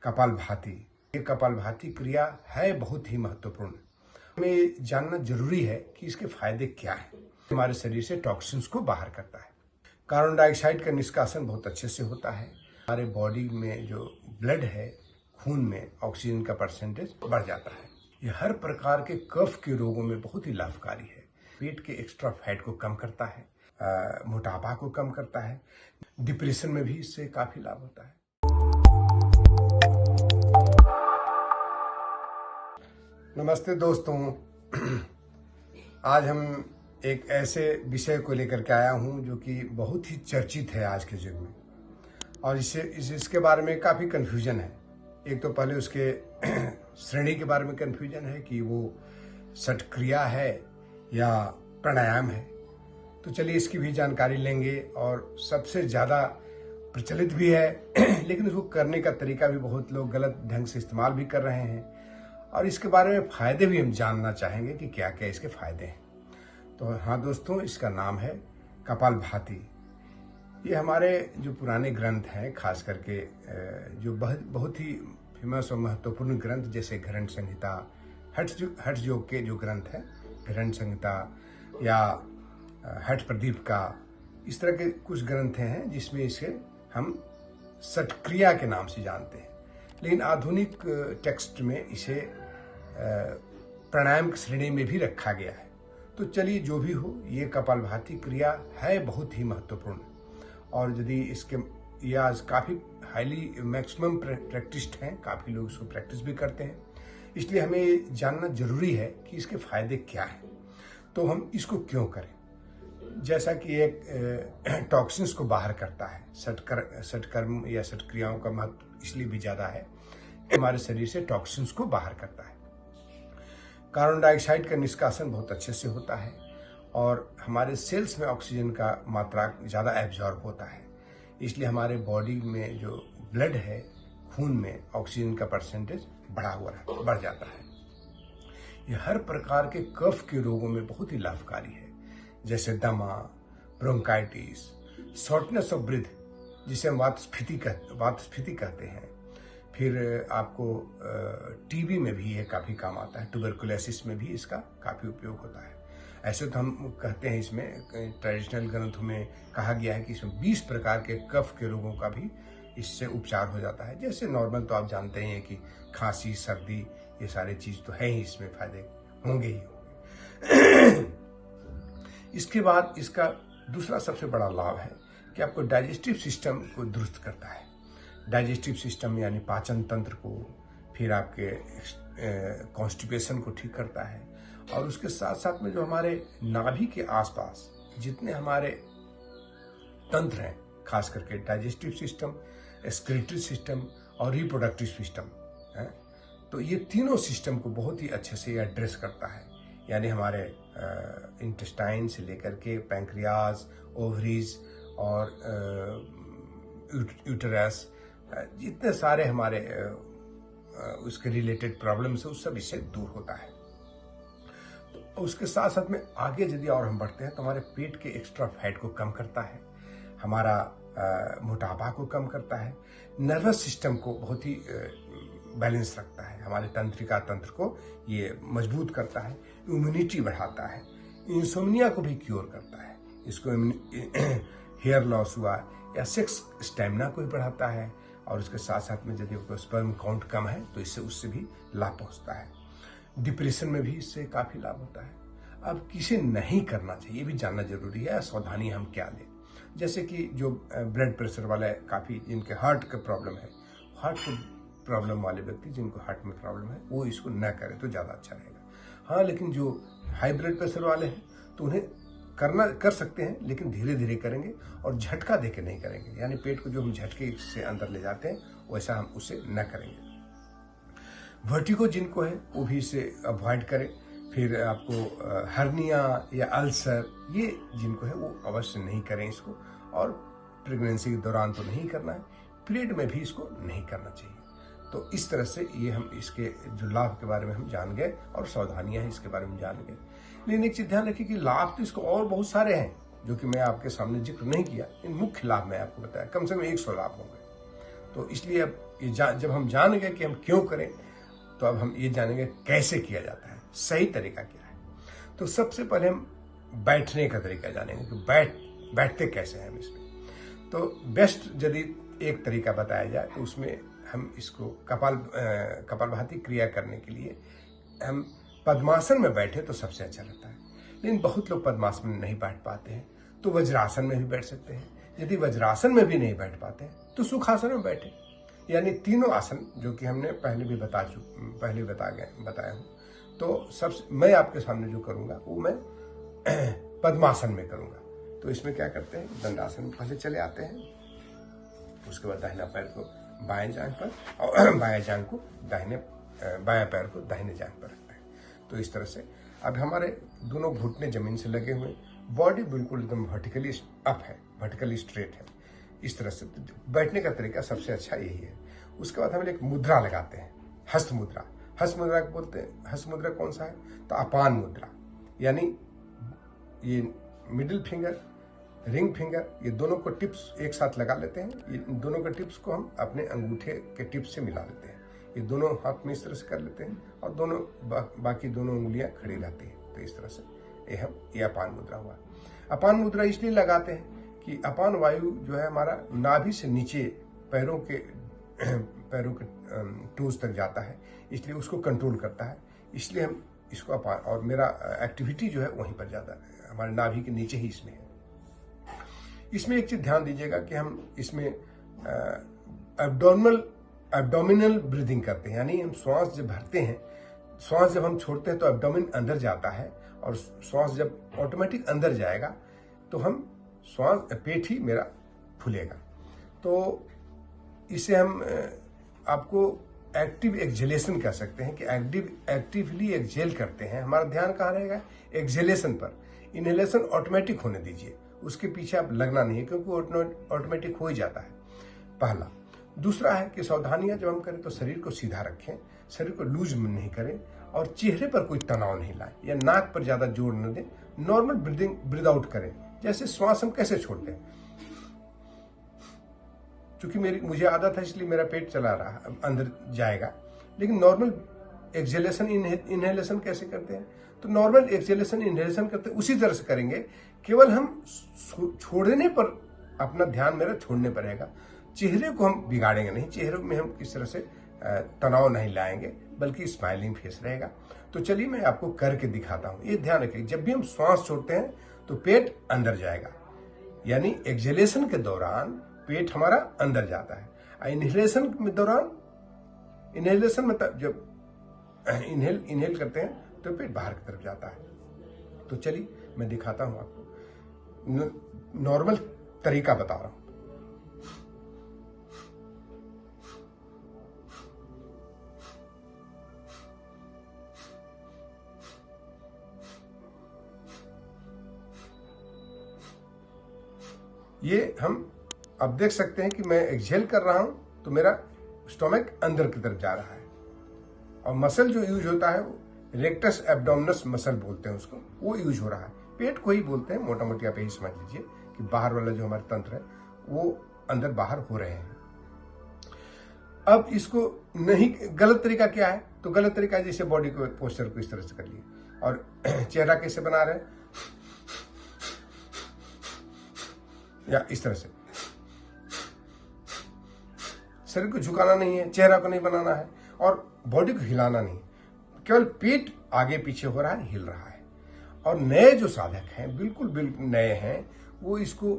कपालभाति। ये कपालभाति क्रिया है बहुत ही महत्वपूर्ण। हमें जानना जरूरी है कि इसके फायदे क्या हैं। हमारे शरीर से टॉक्सिन्स को बाहर करता है। कार्बन डाइऑक्साइड का निष्कासन बहुत अच्छे से होता है। हमारे बॉडी में जो ब्लड है, खून में ऑक्सीजन का परसेंटेज बढ़ जाता है। ये हर प्रकार के कफ के रोगों में बहुत ही लाभकारी है। पेट के एक्स्ट्रा फैट को कम करता है, मोटापा को कम करता है, डिप्रेशन में भी इससे काफी लाभ होता है। नमस्ते दोस्तों, आज हम एक ऐसे विषय को लेकर के आया हूं जो कि बहुत ही चर्चित है आज के युग में, और इसके बारे में काफ़ी कन्फ्यूजन है। एक तो पहले उसके श्रेणी के बारे में कन्फ्यूजन है कि वो षटक्रिया है या प्राणायाम है। तो चलिए इसकी भी जानकारी लेंगे। और सबसे ज़्यादा प्रचलित भी है लेकिन उसको करने का तरीका भी बहुत लोग गलत ढंग से इस्तेमाल भी कर रहे हैं, और इसके बारे में फ़ायदे भी हम जानना चाहेंगे कि क्या क्या इसके फ़ायदे हैं। तो हाँ दोस्तों, इसका नाम है कपालभाति। ये हमारे जो पुराने ग्रंथ हैं, खास करके जो बहुत ही फेमस और महत्वपूर्ण ग्रंथ जैसे घृण संहिता, हठ योग के जो ग्रंथ हैं, घृण संहिता या हठ प्रदीप का, इस तरह के कुछ ग्रंथ हैं जिसमें इसे हम षटक्रिया के नाम से जानते हैं। लेकिन आधुनिक टेक्स्ट में इसे प्राणायाम की श्रेणी में भी रखा गया है। तो चलिए जो भी हो, ये कपालभाति क्रिया है बहुत ही महत्वपूर्ण, और यदि इसके ये आज काफ़ी हाईली मैक्सिमम प्रैक्टिस्ड हैं, काफ़ी लोग इसको प्रैक्टिस भी करते हैं। इसलिए हमें जानना जरूरी है कि इसके फायदे क्या हैं, तो हम इसको क्यों करें। जैसा कि एक टॉक्सिन्स को बाहर करता है, षटकर्म या षटक्रियाओं का महत्व इसलिए भी ज़्यादा है, हमारे शरीर से टॉक्सिन्स को बाहर करता है। कार्बन डाइऑक्साइड का निष्कासन बहुत अच्छे से होता है, और हमारे सेल्स में ऑक्सीजन का मात्रा ज़्यादा एब्जॉर्ब होता है। इसलिए हमारे बॉडी में जो ब्लड है, खून में ऑक्सीजन का परसेंटेज बढ़ जाता है। ये हर प्रकार के कफ के रोगों में बहुत ही लाभकारी है, जैसे दमा, ब्रोंकाइटिस, शॉर्टनेस ऑफ ब्रीथ, जिसे हम वातस्फीति कहते हैं। फिर आपको टीबी में भी ये काफ़ी काम आता है, ट्यूबरकुलोसिस में भी इसका काफ़ी उपयोग होता है। ऐसे तो हम कहते हैं, इसमें ट्रेडिशनल ग्रंथों में कहा गया है कि इसमें 20 प्रकार के कफ के रोगों का भी इससे उपचार हो जाता है। जैसे नॉर्मल तो आप जानते ही हैं कि खांसी, सर्दी, ये सारे चीज़ तो है ही, इसमें फायदे होंगे ही होंगे। इसके बाद इसका दूसरा सबसे बड़ा लाभ है कि आपको डाइजेस्टिव सिस्टम को दुरुस्त करता है। डाइजेस्टिव सिस्टम यानी पाचन तंत्र को, फिर आपके कॉन्स्टिपेशन को ठीक करता है, और उसके साथ साथ में जो हमारे नाभि के आसपास जितने हमारे तंत्र हैं, खास करके डाइजेस्टिव सिस्टम, एक्सक्रीटरी सिस्टम और रिप्रोडक्टिव सिस्टम है, तो ये तीनों सिस्टम को बहुत ही अच्छे से एड्रेस करता है। यानी हमारे इंटेस्टाइन से लेकर के पैंक्रियाज, ओवरीज और यूटेरस, जितने सारे हमारे उसके रिलेटेड प्रॉब्लम्स है, उस सब इससे दूर होता है। तो उसके साथ साथ में आगे यदि और हम बढ़ते हैं तो हमारे पेट के एक्स्ट्रा फैट को कम करता है, हमारा मोटापा को कम करता है, नर्वस सिस्टम को बहुत ही बैलेंस रखता है, हमारे तंत्रिका तंत्र को ये मजबूत करता है, इम्यूनिटी बढ़ाता है, इंसोम्निया को भी क्योर करता है। इसको हेयर लॉस हुआ या सेक्स स्टेमिना को भी बढ़ाता है, और उसके साथ साथ में यदि स्पर्म काउंट कम है तो इससे उससे भी लाभ पहुंचता है। डिप्रेशन में भी इससे काफ़ी लाभ होता है। अब किसे नहीं करना चाहिए, ये भी जानना जरूरी है। सावधानी हम क्या लें, जैसे कि जो ब्लड प्रेशर वाले, काफ़ी जिनके हार्ट का प्रॉब्लम है, हार्ट के प्रॉब्लम वाले व्यक्ति जिनको हार्ट में प्रॉब्लम है, वो इसको न करें तो ज़्यादा अच्छा रहेगा। हाँ, लेकिन जो हाई ब्लड प्रेशर वाले हैं तो उन्हें कर सकते हैं, लेकिन धीरे धीरे करेंगे और झटका दे के नहीं करेंगे। यानी पेट को जो हम झटके से अंदर ले जाते हैं, वैसा हम उसे न करेंगे। वर्टिगो जिनको है वो भी इसे अवॉइड करें। फिर आपको हर्निया या अल्सर, ये जिनको है वो अवश्य नहीं करें इसको, और प्रेगनेंसी के दौरान तो नहीं करना है, पीरियड में भी इसको नहीं करना चाहिए। तो इस तरह से ये हम इसके जो लाभ के बारे में हम जान गए, और सावधानियां हैं इसके बारे में जान गए। लेकिन एक चीज ध्यान रखिए कि लाभ तो इसको और बहुत सारे हैं, जो कि मैं आपके सामने जिक्र नहीं किया। इन मुख्य लाभ मैं आपको बताया, कम से कम 100 लाभ होंगे। तो इसलिए अब जब हम जान गए कि हम क्यों करें, तो अब हम ये जानेंगे कैसे किया जाता है, सही तरीका क्या है। तो सबसे पहले हम बैठने का तरीका जानेंगे कि बैठते कैसे हैं हम इसमें। तो बेस्ट यदि एक तरीका बताया जाए तो उसमें हम इसको कपालभाति क्रिया करने के लिए हम पद्मासन में बैठे तो सबसे अच्छा रहता है। लेकिन बहुत लोग पद्मासन में नहीं बैठ पाते हैं, तो वज्रासन में भी बैठ सकते हैं। यदि वज्रासन में भी नहीं बैठ पाते हैं तो सुखासन में बैठे, यानी तीनों आसन जो कि हमने पहले भी बताया हूँ। तो मैं आपके सामने जो करूँगा वो मैं पद्मासन में करूँगा। तो इसमें क्या करते हैं, दंडासन में पहले चले आते हैं, उसके बाद दाहिना पैर को बाएं जांघ पर और बाएं जांघ को बाएं पैर को दाहिने जांघ पर रखते हैं। तो इस तरह से अब हमारे दोनों घुटने जमीन से लगे हुए, बॉडी बिल्कुल एकदम वर्टिकली अप है, वर्टिकली स्ट्रेट है। इस तरह से बैठने का तरीका सबसे अच्छा यही है। उसके बाद हम एक मुद्रा लगाते हैं, हस्त मुद्रा। हस्त मुद्रा बोलते हैं, हस्त मुद्रा कौन सा है, तो अपान मुद्रा, यानी ये मिडिल फिंगर, रिंग फिंगर, ये दोनों को टिप्स एक साथ लगा लेते हैं। ये दोनों के टिप्स को हम अपने अंगूठे के टिप्स से मिला लेते हैं। ये दोनों हाथ में इस तरह से कर लेते हैं और दोनों बाकी दोनों उंगलियां खड़ी रहती हैं। तो इस तरह से ये अपान मुद्रा हुआ। अपान मुद्रा इसलिए लगाते हैं कि अपान वायु जो है हमारा नाभि से नीचे पैरों के टोज तक जाता है, इसलिए उसको कंट्रोल करता है। इसलिए हम इसको अपान, और मेरा एक्टिविटी जो है वहीं पर ज़्यादा है, हमारे नाभि के नीचे ही इसमें है। इसमें एक चीज ध्यान दीजिएगा कि हम इसमें एब्डोमिनल ब्रीदिंग करते हैं, यानी हम श्वास जब भरते हैं, श्वास जब हम छोड़ते हैं तो एब्डोमिन अंदर जाता है, और श्वास जब ऑटोमेटिक अंदर जाएगा तो हम पेट ही मेरा फूलेगा। तो इसे हम आपको एक्टिव एक्जेलेशन कह सकते हैं कि एक्टिवली एक्जेल करते हैं। हमारा ध्यान कहाँ रहेगा, एक्जेलेशन पर। इनहेलेशन ऑटोमेटिक होने दीजिए, उसके पीछे आप लगना नहीं है, क्योंकि ऑटोमेटिक हो ही जाता है, पहला। दूसरा है कि सावधानियां जब हम करें तो शरीर को सीधा रखें, शरीर को लूज नहीं करें, और चेहरे पर कोई तनाव नहीं लाएं या नाक पर ज्यादा जोर न दें। नॉर्मल ब्रीद आउट करें, जैसे श्वास हम कैसे छोड़ते हैं। चूंकि मुझे आदत है इसलिए मेरा पेट चला रहा अंदर जाएगा, लेकिन नॉर्मल एक्सेलेशन इनहेलेशन कैसे करते हैं, तो नॉर्मल एक्सेलेशन इनहेलेशन करते हैं उसी तरह से करेंगे, केवल हम छोड़ने पर अपना ध्यान मेरा छोड़ने पर रहेगा। चेहरे को हम बिगाड़ेंगे नहीं, चेहरे में हम किस तरह से तनाव नहीं लाएंगे, बल्कि स्माइलिंग फेस रहेगा। तो चलिए मैं आपको करके दिखाता हूं। ये ध्यान रखिए, जब भी हम श्वास छोड़ते हैं तो पेट अंदर जाएगा, यानी एक्सेलेशन के दौरान पेट हमारा अंदर जाता है। इनहेलेशन में दौरान, इनहेलेशन मतलब जब इनहेल करते हैं तो पेट बाहर की तरफ जाता है। तो चलिए मैं दिखाता हूं आपको, नॉर्मल तरीका बता रहा हूं। ये हम अब देख सकते हैं कि मैं एक्सहेल कर रहा हूं तो मेरा स्टोमक अंदर की तरफ जा रहा है, और मसल जो यूज होता है वो रेक्टस एब्डोमिनस मसल बोलते हैं उसको, वो यूज हो रहा है। पेट को ही बोलते हैं, मोटा मोटी आप यही समझ लीजिए कि बाहर वाला जो हमारा तंत्र है वो अंदर बाहर हो रहे हैं। अब इसको नहीं, गलत तरीका क्या है, तो गलत तरीका जैसे बॉडी को पोस्चर को इस तरह से कर लिए, और चेहरा कैसे बना रहे हैं, या इस तरह से। शरीर को झुकाना नहीं है, चेहरा को नहीं बनाना है, और बॉडी को हिलाना नहीं, केवल पेट आगे पीछे हो रहा है, हिल रहा है। और नए जो साधक हैं, बिल्कुल नए हैं, वो इसको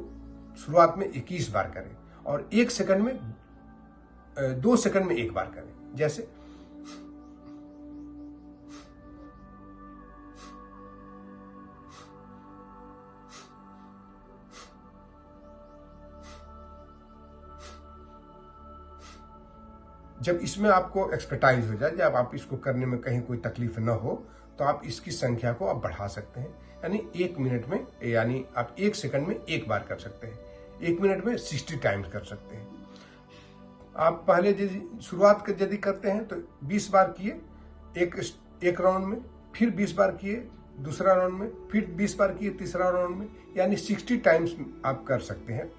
शुरुआत में 21 बार करें, और 1 सेकंड में 2 सेकंड में 1 बार करें। जैसे जब इसमें आपको एक्सपर्टाइज हो जाए, जब आप इसको करने में कहीं कोई तकलीफ न हो, तो आप इसकी संख्या को आप बढ़ा सकते हैं। यानी 1 मिनट में, यानी आप 1 सेकंड में 1 बार कर सकते हैं, 1 मिनट में 60 टाइम्स कर सकते हैं। आप पहले शुरुआत यदि करते हैं तो 20 बार किए एक राउंड में, फिर 20 बार किए दूसरा राउंड में, फिर 20 बार किए तीसरा राउंड में, यानी 60 टाइम्स आप कर सकते हैं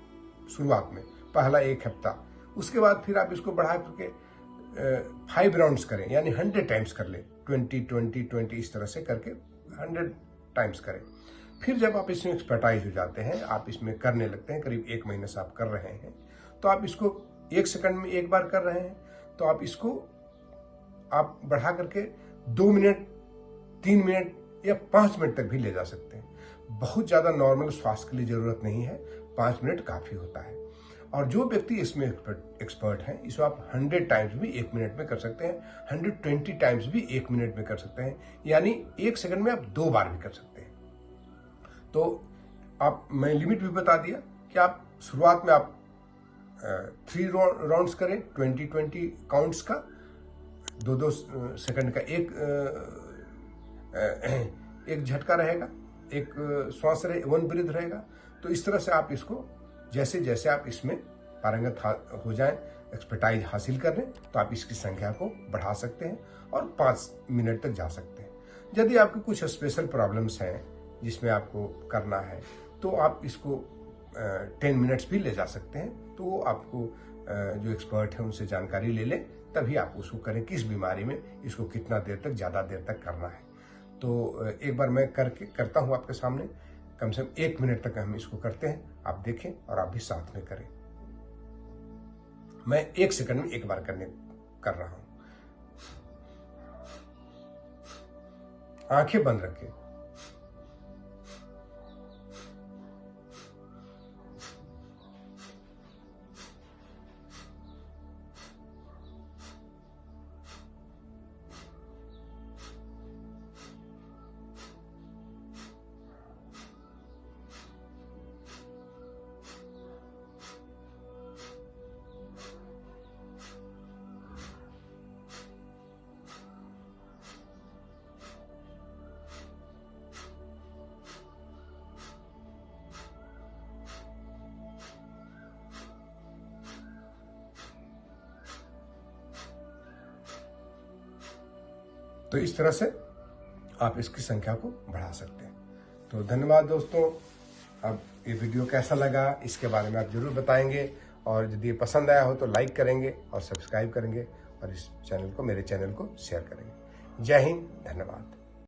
शुरुआत में, पहला 1 हफ्ता। उसके बाद फिर आप इसको बढ़ा करके 5 राउंड्स करें, यानी 100 टाइम्स कर लें, 20 20 20 इस तरह से करके 100 टाइम्स करें। फिर जब आप इसमें एक्सपर्टाइज हो जाते हैं, आप इसमें करने लगते हैं, करीब 1 महीने से आप कर रहे हैं, तो आप इसको 1 सेकंड में एक बार कर रहे हैं, तो आप इसको आप बढ़ा करके 2 मिनट, 3 मिनट या 5 मिनट तक भी ले जा सकते हैं। बहुत ज़्यादा नॉर्मल श्वास के लिए ज़रूरत नहीं है, 5 मिनट काफ़ी होता है। और जो व्यक्ति इसमें एक्सपर्ट हैं, इसको आप 100 टाइम्स भी 1 मिनट में कर सकते हैं, 120 टाइम्स भी 1 मिनट में कर सकते हैं, यानी 1 सेकंड में आप 2 बार भी कर सकते हैं। तो मैं लिमिट भी बता दिया कि आप शुरुआत में आप 3 राउंड्स करें, 20 काउंट्स का, 2 सेकंड का एक झटका रहेगा, एक श्वास रहे, 1 ब्रीथ रहेगा। तो इस तरह से आप इसको जैसे जैसे आप इसमें पारंगत हो जाएं, एक्सपर्टाइज हासिल कर लें, तो आप इसकी संख्या को बढ़ा सकते हैं और 5 मिनट तक जा सकते हैं। यदि आपके कुछ स्पेशल प्रॉब्लम्स हैं जिसमें आपको करना है, तो आप इसको 10 मिनट्स भी ले जा सकते हैं। तो आपको जो एक्सपर्ट है उनसे जानकारी ले लें, तभी आप उसको करें, किस बीमारी में इसको कितना देर तक, ज़्यादा देर तक करना है। तो एक बार मैं करता हूँ आपके सामने, कम से कम 1 मिनट तक हम इसको करते हैं, आप देखें और आप भी साथ में करें। मैं 1 सेकंड में एक बार कर रहा हूं। आंखें बंद रखें, तो इस तरह से आप इसकी संख्या को बढ़ा सकते हैं। तो धन्यवाद दोस्तों। अब ये वीडियो कैसा लगा इसके बारे में आप जरूर बताएंगे, और यदि पसंद आया हो तो लाइक करेंगे और सब्सक्राइब करेंगे, और इस चैनल को, मेरे चैनल को शेयर करेंगे। जय हिंद, धन्यवाद।